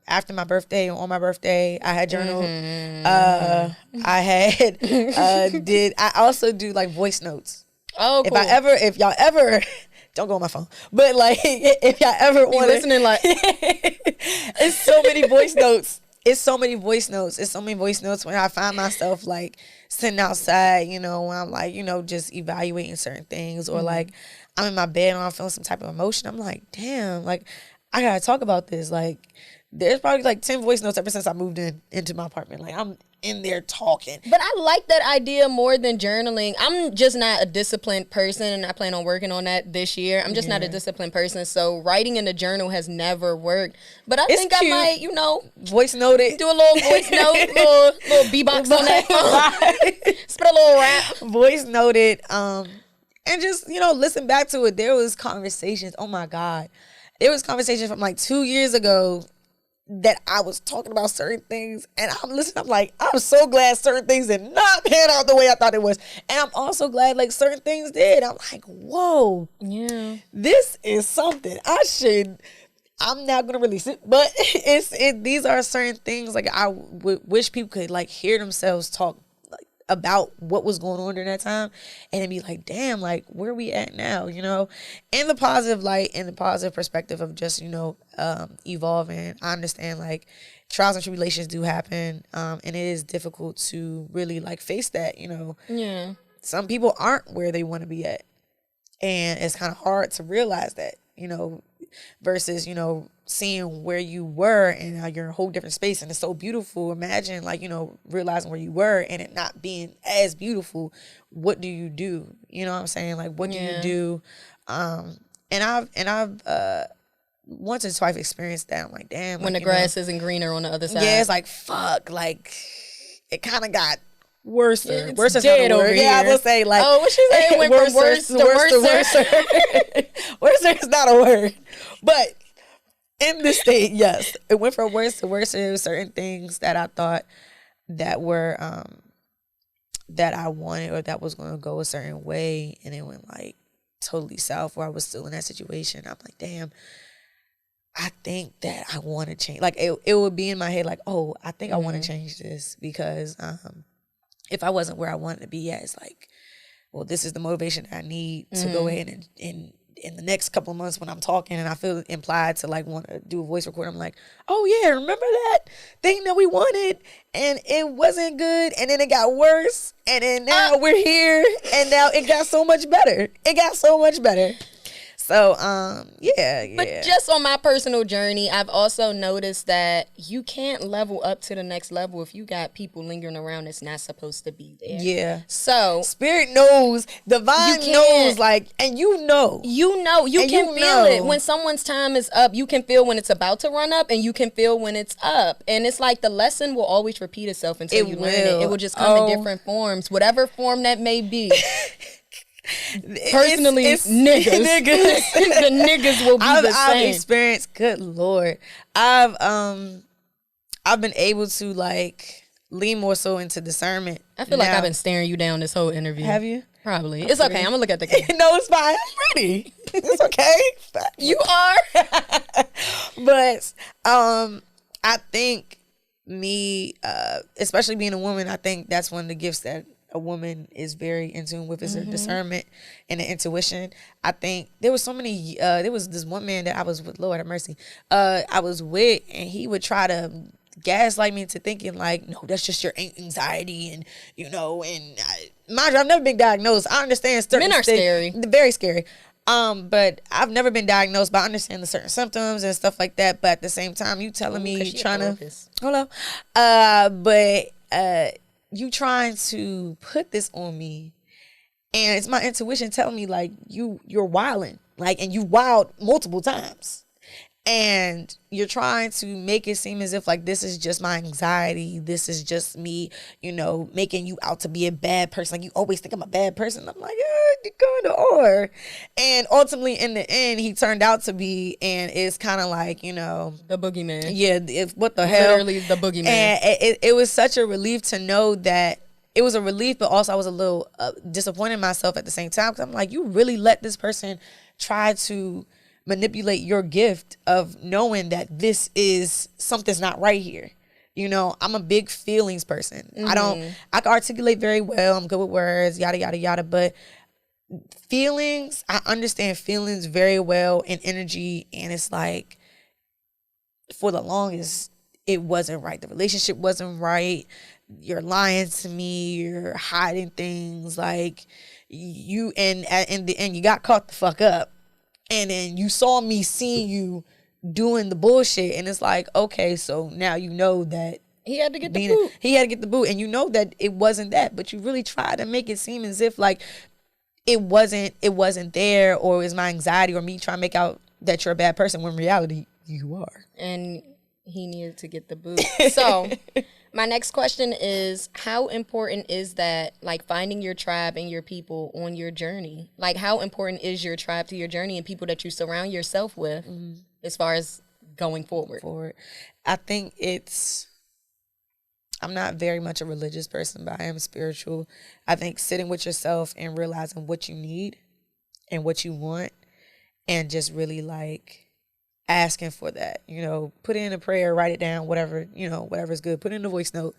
after my birthday or on my birthday, I had journaled. I had I also do like voice notes. Oh, cool. If y'all ever don't go on my phone, but like if y'all ever want to listening, like it's so many voice notes. It's so many voice notes when I find myself like sitting outside, you know, when I'm like, you know, just evaluating certain things, or like I'm in my bed and I'm feeling some type of emotion. I'm like, damn, like I gotta talk about this. Like there's probably like 10 voice notes ever since I moved into my apartment. Like I'm in there talking. But I like that idea more than journaling. I'm just not a disciplined person, and I plan on working on that this year. I'm just not a disciplined person, so writing in a journal has never worked. But I think cute. I might, you know, voice note it. Do a little voice note, little beatbox on that phone. Spit a little rap. Voice noted. and just, listen back to it. There was conversations. Oh my God. There was conversations from like 2 years ago that I was talking about certain things, and I'm listening. I'm like, I'm so glad certain things did not pan out the way I thought it was. And I'm also glad like certain things did. I'm like, whoa. Yeah. This is something I'm not gonna release it, but these are certain things like I wish people could like hear themselves talk like about what was going on during that time, and then be like, damn, like where we at now, in the positive light, in the positive perspective of just evolving. I understand like trials and tribulations do happen, and it is difficult to really like face that. Yeah. Some people aren't where they want to be at, and it's kind of hard to realize that, versus, seeing where you were and how you're in a whole different space and it's so beautiful. Imagine like, realizing where you were and it not being as beautiful. What do you do? You know what I'm saying? Like, what do you do? And I've once or twice experienced that. I'm like, damn. When like, the grass isn't greener on the other side. Yeah, it's like, fuck. Like, it kind of got worse. Yeah, worse is dead not a word. over Yeah, here. I will say like. Oh, what she say? It went from worse to worse. Worse is not a word, but in this state, yes, it went from worse to worse. There were certain things that I thought that were that I wanted or that was going to go a certain way, and it went like totally south. Where I was still in that situation, I'm like, damn. I think that I want to change. Like it would be in my head, like, oh, I think I want to change this because if I wasn't where I wanted to be at, it's like, well, this is the motivation that I need to go ahead and in the next couple of months when I'm talking and I feel implied to like want to do a voice recording, I'm like, oh yeah, remember that thing that we wanted and it wasn't good and then it got worse and then now we're here and now it got so much better. It got so much better. So, yeah. But just on my personal journey, I've also noticed that you can't level up to the next level if you got people lingering around that's not supposed to be there. Yeah. So Spirit knows, divine knows, like, and you know. You can feel it. When someone's time is up, you can feel when it's about to run up and you can feel when it's up. And it's like the lesson will always repeat itself until you learn it. It will just come in different forms, whatever form that may be. Personally, it's niggas. The niggas will be the same. I've experienced, good Lord. I've been able to like lean more so into discernment. I feel like I've been staring you down this whole interview. Have you? Probably. It's okay. I'm gonna look at the camera. No, it's fine. I'm ready. It's okay. You are. But I think me, especially being a woman, I think that's one of the gifts that a woman is very in tune with is her discernment and the intuition. I think there was so many, there was this one man that I was with, Lord have mercy, I was with, and he would try to gaslight me into thinking like, no, that's just your anxiety and, mind you, I've never been diagnosed. I understand certain men are scary. Very scary. But I've never been diagnosed, but I understand the certain symptoms and stuff like that. But at the same time, you telling me trying to, hello, you trying to put this on me, and it's my intuition telling me like you're wilding, like, and you wild multiple times, and you're trying to make it seem as if like this is just my anxiety, this is just me, making you out to be a bad person. Like you always think I'm a bad person. I'm like, you kind of are. And ultimately, in the end, he turned out to be, and it's kind of like the boogeyman. Yeah, what the hell? Literally the boogeyman. And it was such a relief to know that. It was a relief, but also I was a little disappointed in myself at the same time because I'm like, you really let this person try to manipulate your gift of knowing that this is something's not right here. I'm a big feelings person. I can articulate very well. I'm good with words, yada, yada, yada. But feelings, I understand feelings very well and energy. And it's like, for the longest, it wasn't right. The relationship wasn't right. You're lying to me. You're hiding things. Like you, and in the end, you got caught the fuck up. And then you saw me seeing you doing the bullshit. And it's like, okay, so now you know that he had to get the boot. He had to get the boot. And you know that it wasn't that. But you really tried to make it seem as if like it wasn't there, or it was my anxiety or me trying to make out that you're a bad person when in reality you are. And he needed to get the boot. So My next question is, how important is that, like, finding your tribe and your people on your journey? Like, how important is your tribe to your journey and people that you surround yourself with as far as going forward? I think I'm not very much a religious person, but I am spiritual. I think sitting with yourself and realizing what you need and what you want and just really like asking for that, put in a prayer, write it down, whatever, whatever's good, put in a voice note,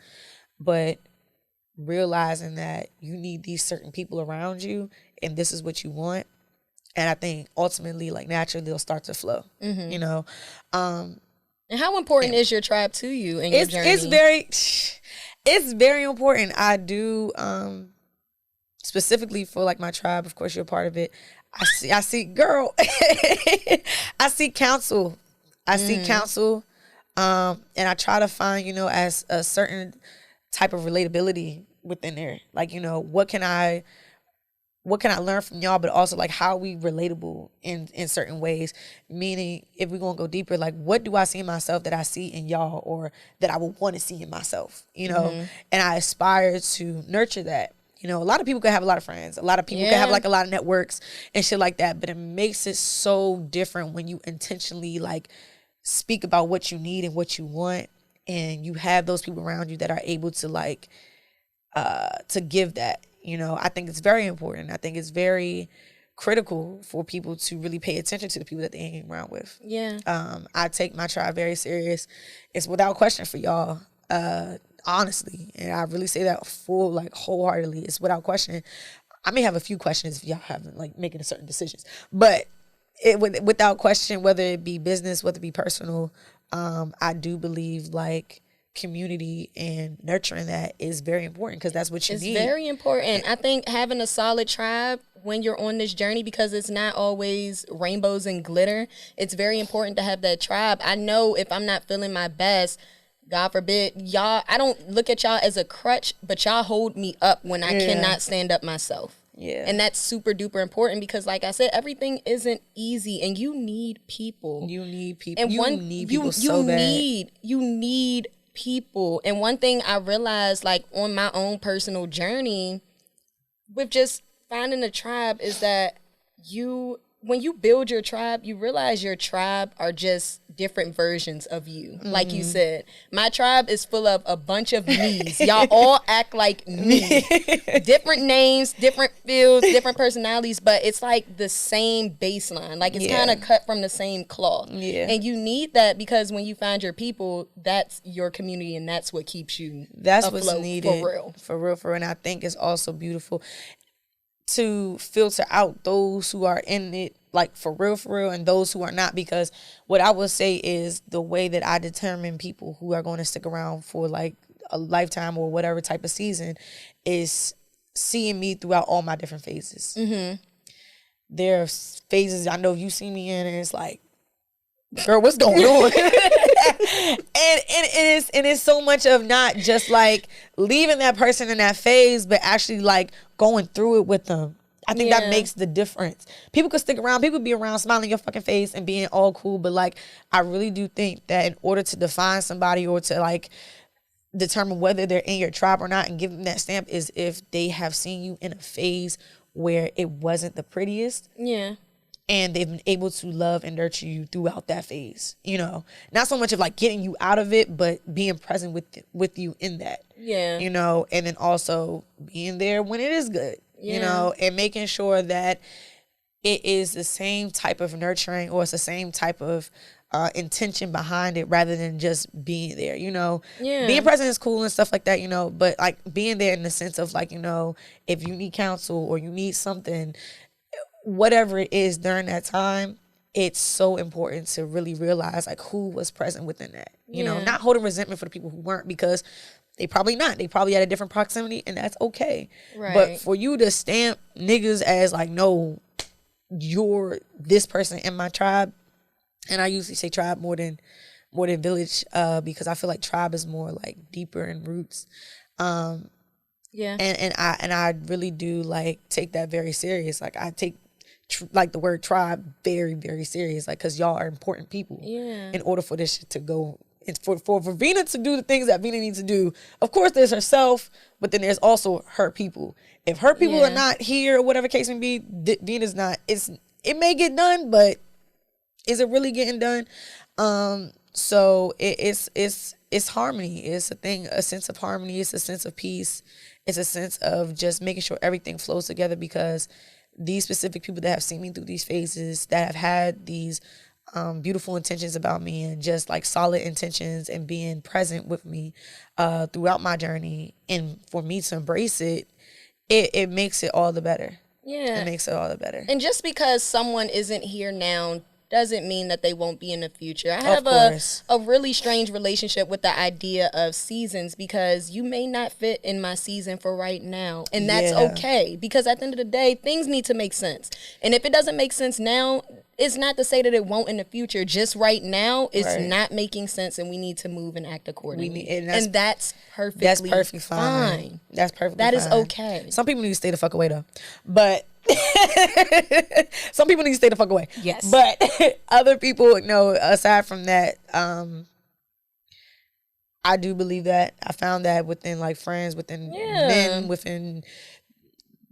but realizing that you need these certain people around you and this is what you want. And I think ultimately, like, naturally they'll start to flow, And how important is your tribe to you in your journey? It's very important. I do, specifically for like my tribe, of course you're a part of it. I see, girl, I see counsel. And I try to find, as a certain type of relatability within there. Like, what can I learn from y'all, but also like how we relatable in certain ways. Meaning, if we're gonna go deeper, like what do I see in myself that I see in y'all, or that I would want to see in myself, And I aspire to nurture that. A lot of people can have a lot of friends. A lot of people can have like a lot of networks and shit like that. But it makes it so different when you intentionally like speak about what you need and what you want, and you have those people around you that are able to like to give that. I think it's very important. I think it's very critical for people to really pay attention to the people that they hang around with. Yeah. I take my tribe very serious. It's without question for y'all. Honestly, and I really say that wholeheartedly. It's without question. I may have a few questions if y'all haven't like making certain decisions, but without question, whether it be business, whether it be personal, I do believe like community and nurturing that is very important, because that's what you need. It's very important. I think having a solid tribe when you're on this journey, because it's not always rainbows and glitter, it's very important to have that tribe. I know if I'm not feeling my best, God forbid, y'all, I don't look at y'all as a crutch, but y'all hold me up when I cannot stand up myself. Yeah. And that's super duper important, because like I said, everything isn't easy and you need people. You need people. And you need people so bad. You need people. And one thing I realized, like on my own personal journey with just finding a tribe, is that when you build your tribe, you realize your tribe are just different versions of you. Like you said, my tribe is full of a bunch of me's. Y'all all act like me. Different names, different fields, different personalities, but it's like the same baseline. Like it's kind of cut from the same cloth. Yeah. And you need that, because when you find your people, that's your community and that's what keeps you That's what's needed. For real. For real. And I think it's also beautiful to filter out those who are in it, like for real, and those who are not. Because what I would say is the way that I determine people who are going to stick around for like a lifetime or whatever type of season is seeing me throughout all my different phases. There are phases I know you see me in, and it's like, girl, what's going on? and it's so much of not just like leaving that person in that phase, but actually like going through it with them. I think that makes the difference. People could stick around, people be around smiling in your fucking face and being all cool, but like I really do think that in order to define somebody or to like determine whether they're in your tribe or not and give them that stamp is if they have seen you in a phase where it wasn't the prettiest. Yeah. And they've been able to love and nurture you throughout that phase, Not so much of like getting you out of it, but being present with you in that. Yeah. And then also being there when it is good, and making sure that it is the same type of nurturing, or it's the same type of intention behind it, rather than just being there, Being present is cool and stuff like that, but like being there in the sense of like, if you need counsel or you need something, whatever it is during that time, it's so important to really realize like who was present within that, not holding resentment for the people who weren't, because they probably not. They probably at a different proximity, and that's okay. Right. But for you to stamp niggas as like, no, you're this person in my tribe, and I usually say tribe more than village, because I feel like tribe is more like deeper in roots. And I really do like take that very serious. Like I take like the word tribe very, very serious, like, because y'all are important people in order for this shit to go it's for Vena to do the things that Vena needs to do. Of course, there's herself, but then there's also her people. If her people are not here, or whatever case may be, Vena's not. It may get done, but is it really getting done? So it's harmony. It's a sense of harmony. It's a sense of peace. It's a sense of just making sure everything flows together, because these specific people that have seen me through these phases, that have had these beautiful intentions about me, and just like solid intentions, and being present with me throughout my journey, and for me to embrace it, it makes it all the better. Yeah. It makes it all the better. And just because someone isn't here now doesn't mean that they won't be in the future. I have a really strange relationship with the idea of seasons, because you may not fit in my season for right now. And that's okay, because at the end of the day, things need to make sense. And if it doesn't make sense now, it's not to say that it won't in the future. Just right now, it's not making sense, and we need to move and act accordingly. And that's perfectly fine. That's perfectly fine. That is okay. Some people need to stay the fuck away, though. But some people need to stay the fuck away. Yes. But other people, no, aside from that, I do believe that. I found that within like friends, within men, within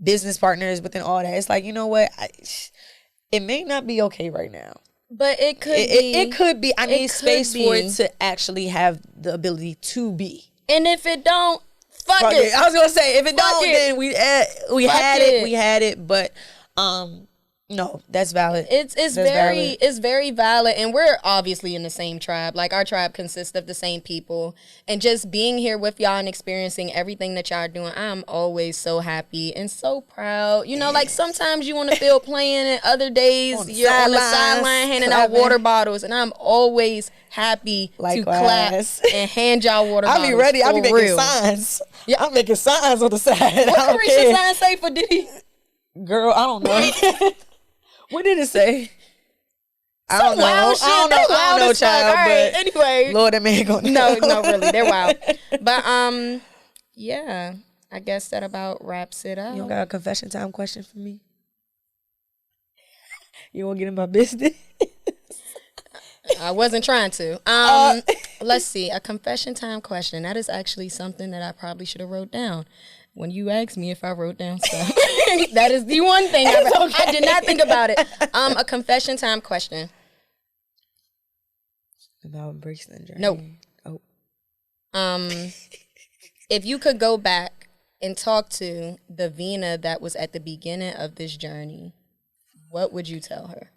business partners, within all that. It's like, you know what? It may not be okay right now. But it could be. It could be. I need space for it to actually have the ability to be. And if it don't, fuck it. I was gonna say, if it don't, then we had it. But no, that's valid. It's very valid, and we're obviously in the same tribe. Like, our tribe consists of the same people, and just being here with y'all and experiencing everything that y'all are doing, I'm always so happy and so proud. You know, like, sometimes you want to feel playing, and other days you're on the sideline handing out water bottles, and I'm always happy to clap and hand y'all water bottles. I'll be ready. I'll be making signs. Yeah, I'm making signs on the side. What Carisha sign say for Diddy? Girl, I don't know. What did it say? I don't know. I don't know, child. Right, but anyway, Lord, that man gonna no, really, they're wild. But yeah, I guess that about wraps it up. You don't got a confession time question for me? You won't get in my business? I wasn't trying to. Let's see, a confession time question. That is actually something that I probably should have wrote down. When you asked me if I wrote down stuff, that is the one thing I did not think about it. A confession time question. About embracing the journey. Nope. Oh. If you could go back and talk to the Vena that was at the beginning of this journey, what would you tell her?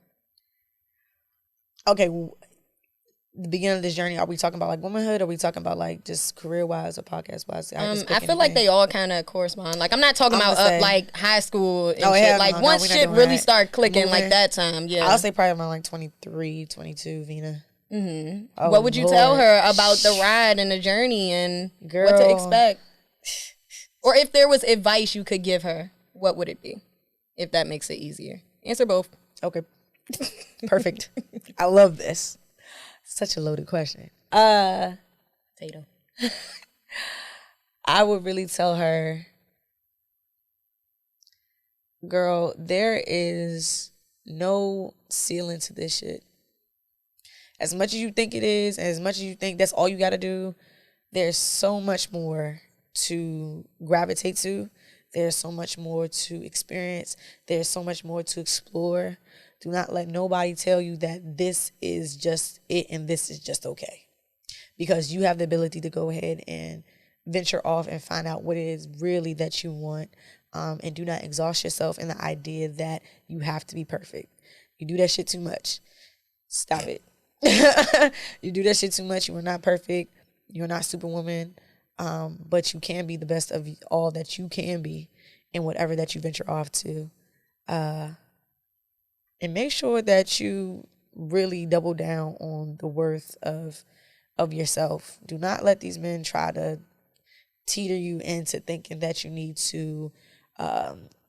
Okay, the beginning of this journey, are we talking about like womanhood, or are we talking about like just career-wise or podcast-wise? I feel like they all kind of correspond. Like, I'm not talking about like high school and shit. Like, once shit really started clicking, like that time, I'll say probably around like 23, 22, Vena. Mm-hmm. Oh, what would you tell her about the ride and the journey and what to expect? Or if there was advice you could give her, what would it be? If that makes it easier. Answer both. Okay. Perfect. I love this. Such a loaded question. Potato. I would really tell her, girl, there is no ceiling to this shit. As much as you think it is, as much as you think that's all you got to do, there's so much more to gravitate to. There's so much more to experience. There's so much more to explore. Do not let nobody tell you that this is just it and this is just okay. Because you have the ability to go ahead and venture off and find out what it is really that you want. And do not exhaust yourself in the idea that you have to be perfect. You do that shit too much. Stop it. You do that shit too much. You are not perfect. You're not Superwoman. But you can be the best of all that you can be in whatever that you venture off to. And make sure that you really double down on the worth of yourself. Do not let these men try to teeter you into thinking that you need to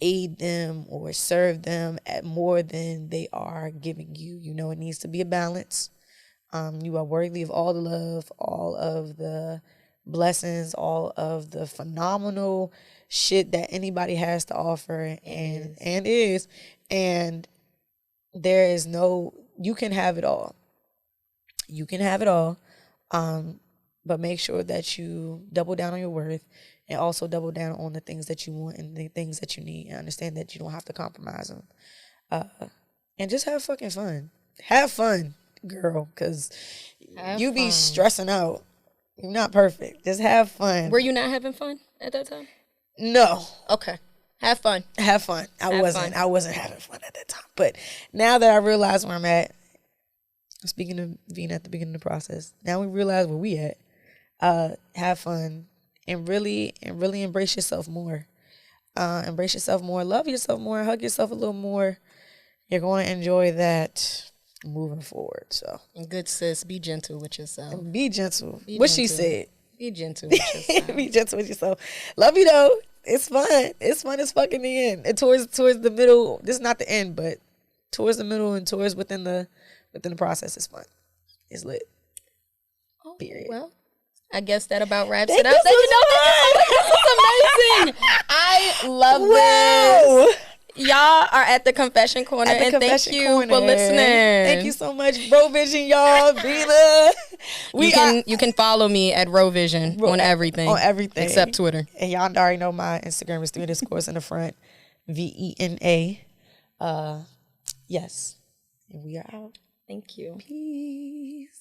aid them or serve them at more than they are giving you. You know, it needs to be a balance. You are worthy of all the love, all of the blessings, all of the phenomenal shit that anybody has to offer and there is no, you can have it all. You can have it all. But make sure that you double down on your worth and also double down on the things that you want and the things that you need. And understand that you don't have to compromise them. And just have fucking fun. Have fun, girl, because you be stressing out. You're not perfect. Just have fun. Were you not having fun at that time? No. Okay. Have fun. Have fun. I wasn't having fun at that time. But now that I realize where I'm at, speaking of Vena at the beginning of the process, now we realize where we at. Have fun and really embrace yourself more. Embrace yourself more. Love yourself more. Hug yourself a little more. You're going to enjoy that moving forward. So, good sis, be gentle with yourself. Be gentle. She said. Be gentle with yourself. Be gentle with yourself. Love you though. It's fun. It's fun as fuck in the end. And towards the middle. This is not the end, but towards the middle and towards within the process is fun. It's lit. Oh, period. Well, I guess that about wraps it up. Thank you so much. This is amazing. I love this. Y'all are at the Confession Corner, and thank you for listening. Thank you so much, Roe Vision, y'all. Vena. You can follow me at Roe Vision on everything. On everything. Except Twitter. And y'all already know my Instagram is 3 underscores in the front. VENA. Yes. And we are out. Thank you. Peace.